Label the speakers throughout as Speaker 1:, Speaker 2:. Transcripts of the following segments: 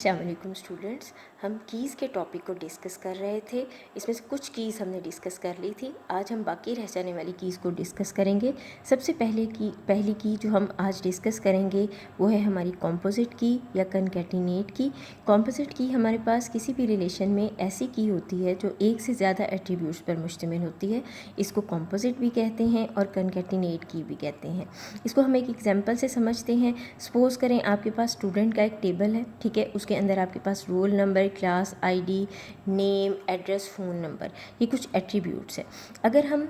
Speaker 1: अस्सलामुअलैकुम स्टूडेंट्स, हम कीज़ के टॉपिक को डिस्कस कर रहे थे। इसमें से कुछ कीज़ हमने डिस्कस कर ली थी। आज हम बाकी रह जाने वाली कीज़ को डिस्कस करेंगे। सबसे पहली की जो हम आज डिस्कस करेंगे वो है हमारी कॉम्पोजिट की या कनकैटिनेट की। कॉम्पोजिट की हमारे पास किसी भी रिलेशन में ऐसी की होती है जो एक से ज़्यादा एट्रीब्यूट्स पर मुश्तमिल होती है। इसको कॉम्पोजिट भी कहते हैं और कनकैटिनेट की भी कहते हैं। इसको हम एक एग्जाम्पल से समझते हैं। सपोज़ करें आपके पास स्टूडेंट का एक टेबल है, ठीक है। उसके अंदर आपके पास roll number, class ID, name, address, phone number, ये कुछ एट्रीब्यूट्स हैं। अगर हम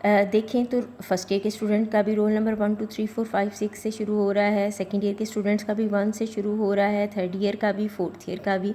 Speaker 1: देखें तो फर्स्ट ईयर के स्टूडेंट का भी रोल नंबर 1 2 3 4 5 6 से शुरू हो रहा है। सेकेंड ईयर के स्टूडेंट्स का भी 1 से शुरू हो रहा है। थर्ड ईयर का भी, फोर्थ ईयर का भी।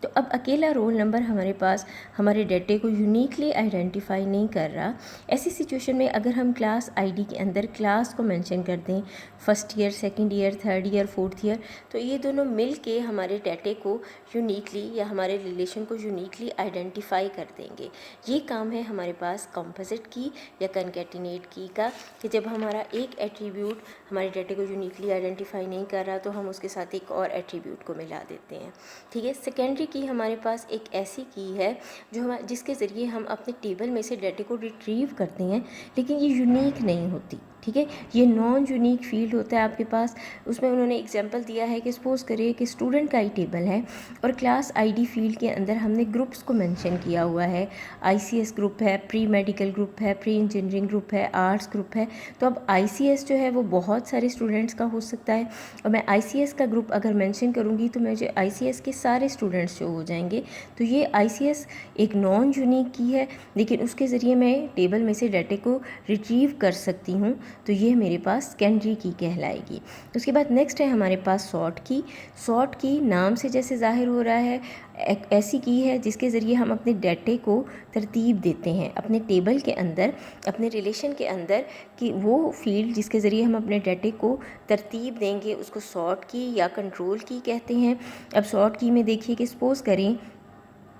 Speaker 1: तो अब अकेला रोल नंबर हमारे पास हमारे डेटे को यूनिकली आइडेंटिफाई नहीं कर रहा। ऐसी सिचुएशन में अगर हम क्लास आईडी के अंदर क्लास को मेंशन कर दें, first year, second year, third year, fourth year, तो ये दोनों मिल के हमारे डेटे को यूनिकली या हमारे रिलेशन को यूनिकली आइडेंटिफाई कर देंगे। ये काम है हमारे पास कंपोजिट की या कनकैटिनेट की का, कि जब हमारा एक एट्रीब्यूट हमारे डेटे को यूनिकली आइडेंटिफाई नहीं कर रहा तो हम उसके साथ एक और एट्रीब्यूट को मिला देते हैं, ठीक है। सेकेंडरी की हमारे पास एक ऐसी की है जो जिसके ज़रिए हम अपने टेबल में से डेटे को रिट्रीव करते हैं, लेकिन ये यूनिक नहीं होती, ठीक है। ये नॉन यूनिक फील्ड होता है आपके पास। उसमें उन्होंने एग्जांपल दिया है कि सपोज़ करिए कि स्टूडेंट का ही टेबल है और क्लास आईडी फील्ड के अंदर हमने ग्रुप्स को मेंशन किया हुआ है। आईसीएस ग्रुप है, प्री मेडिकल ग्रुप है, प्री इंजीनियरिंग ग्रुप है, आर्ट्स ग्रुप है। तो अब आईसीएस जो है वो बहुत सारे स्टूडेंट्स का हो सकता है और मैं आईसीएस का ग्रुप अगर मेंशन करूँगी तो मुझे आईसीएस के सारे स्टूडेंट्स शो हो जाएंगे। तो ये आईसीएस एक नॉन यूनिक की है, लेकिन उसके ज़रिए मैं टेबल में से डाटे को रिट्रीव कर सकती हूँ। तो ये मेरे पास सेकेंडरी की कहलाएगी। उसके बाद नेक्स्ट है हमारे पास सॉर्ट की। सॉर्ट की नाम से जैसे ज़ाहिर हो रहा है, एक ऐसी की है जिसके ज़रिए हम अपने डाटे को तरतीब देते हैं अपने टेबल के अंदर, अपने रिलेशन के अंदर, कि वो फील्ड जिसके ज़रिए हम अपने डाटे को तरतीब देंगे उसको सॉर्ट की या कंट्रोल की कहते हैं। अब सॉर्ट की में देखिए कि सपोज़ करें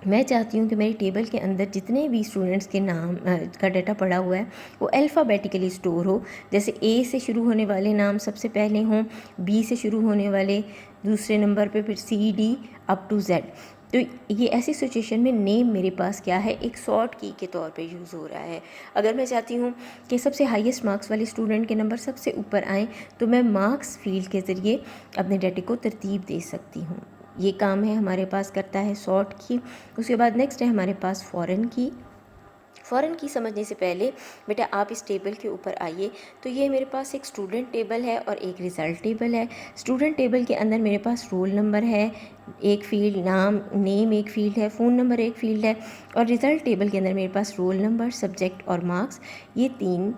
Speaker 1: मैं चाहती हूँ कि मेरे टेबल के अंदर जितने भी स्टूडेंट्स के नाम का डाटा पड़ा हुआ है वो अल्फ़ाबेटिकली स्टोर हो। जैसे ए से शुरू होने वाले नाम सबसे पहले हों, बी से शुरू होने वाले दूसरे नंबर पे, फिर C D up to Z. तो ये ऐसी सिचुएशन में नेम मेरे पास क्या है, एक सॉर्ट की के तौर पे यूज़ हो रहा है। अगर मैं चाहती हूँ कि सबसे हाईएस्ट मार्क्स वाले स्टूडेंट के नंबर सबसे ऊपर आएँ तो मैं मार्क्स फील्ड के ज़रिए अपने डाटे को तरतीब दे सकती हूँ। ये काम है हमारे पास करता है सॉर्ट की। उसके बाद नेक्स्ट है हमारे पास फॉरेन की। फ़ॉरेन की समझने से पहले बेटा आप इस टेबल के ऊपर आइए। तो ये मेरे पास एक स्टूडेंट टेबल है और एक रिज़ल्ट टेबल है। स्टूडेंट टेबल के अंदर मेरे पास रोल नंबर है एक फ़ील्ड, नाम नेम एक फ़ील्ड है, फ़ोन नंबर एक फ़ील्ड है, और रिज़ल्ट टेबल के अंदर मेरे पास रोल नंबर, सब्जेक्ट और मार्क्स, ये 3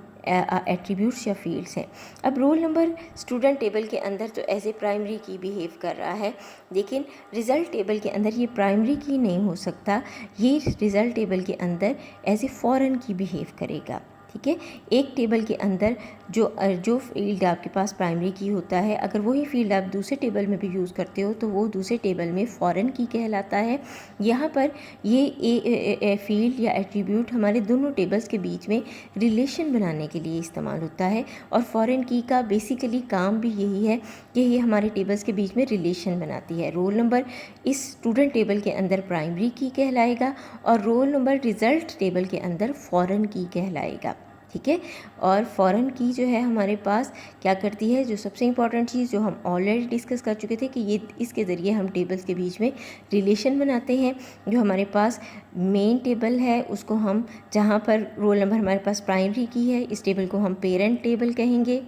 Speaker 1: एट्रीब्यूट्स या फील्ड्स हैं। अब रोल नंबर स्टूडेंट टेबल के अंदर तो एज ए प्राइमरी की बिहेव कर रहा है, लेकिन रिज़ल्ट टेबल के अंदर ये प्राइमरी की नहीं हो सकता, ये रिज़ल्ट टेबल के अंदर एज ए फॉरेन की बिहेव करेगा, ठीक है। एक टेबल के अंदर जो फील्ड आपके पास प्राइमरी की होता है, अगर वही फील्ड आप दूसरे टेबल में भी यूज़ करते हो तो वो दूसरे टेबल में फॉरेन की कहलाता है। यहाँ पर ये फील्ड या एट्रीब्यूट हमारे दोनों टेबल्स के बीच में रिलेशन बनाने के लिए इस्तेमाल होता है, और फॉरेन की का बेसिकली काम भी यही है कि ये हमारे टेबल्स के बीच में रिलेशन बनाती है। रोल नंबर इस स्टूडेंट टेबल के अंदर प्राइमरी की कहलाएगा और रोल नंबर रिज़ल्ट टेबल के अंदर फॉरेन की कहलाएगा, ठीक है। और फॉरेन की जो है हमारे पास क्या करती है, जो सबसे इंपॉर्टेंट चीज़ जो हम ऑलरेडी डिस्कस कर चुके थे कि ये इसके ज़रिए हम टेबल्स के बीच में रिलेशन बनाते हैं। जो हमारे पास मेन टेबल है उसको हम, जहाँ पर रोल नंबर हमारे पास प्राइमरी की है, इस टेबल को हम पेरेंट टेबल कहेंगे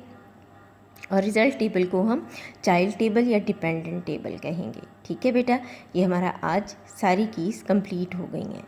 Speaker 1: और रिज़ल्ट टेबल को हम चाइल्ड टेबल या डिपेंडेंट टेबल कहेंगे, ठीक है बेटा। ये हमारा आज सारी कीज़ कंप्लीट हो गई हैं।